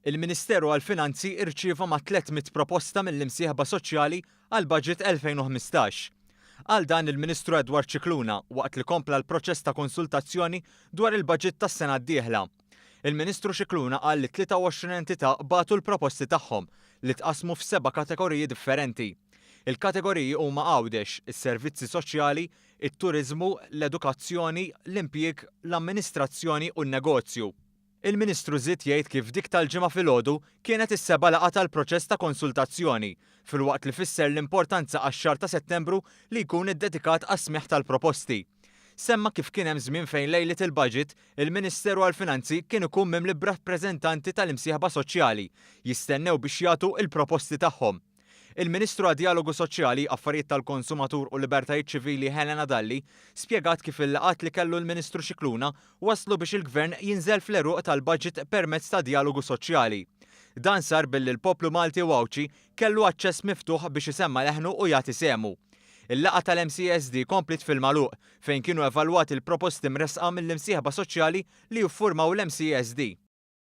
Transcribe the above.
Il-Ministeru għall-Finanzi irċieva ma' 300 proposta mill-imsieħba soċjali għal budget 2015. Għal dan il-Ministru Edward Scicluna waqt li kompla l-proċess ta' konsultazzjoni dwar il-budget tas-sena d-dieħla. Il-Ministru Scicluna qal li 23 entità batu l-proposti tagħhom li tqasmu f'7 kategoriji differenti. Il-kategoriji huma għawdex, is-servizzi soċjali, it-turiżmu, l-edukazzjoni, l-impjieg, l-amministrazzjoni u n-negozju. Il-Ministru żied jgħid kif dik tal-ġimgħa filgħodu kienet is-seba' laqgħa tal-proċess ta' konsultazzjoni, filwaqt li fisser l-importanza għax-xahar ta' Settembru li jkun iddedikat għas-smigħ tal-proposti. Semma kif kien hemm żmien fejn lejlet il-budget, il-Ministeru għall-Finanzi kien ikun mimli b'rappreżentanti tal-imsieħba soċjali jistennew biex jagħtu il-proposti tagħhom. Il-Ministru għad-Dialogu Soċjali, Affarijiet tal-Konsumatur u Libertajiet Ċivili Helena Dalli spjegat kif il-laqgħat li kellu l-Ministru Scicluna waslu biex il-Gvern jinżel fl-eruq tal-budget permezz ta' dialogu soċjali. Dan sar billi l-poplu Malti u Awċi kellu aċċess miftuħ biex isemma leħnu u jagħti sehmu. Il-laqgħa tal-MCSD komplet fil-magħluq fejn kienu evalwati l-proposti mresqa mill-imsieħba soċjali li jiffurmaw l-MCSD.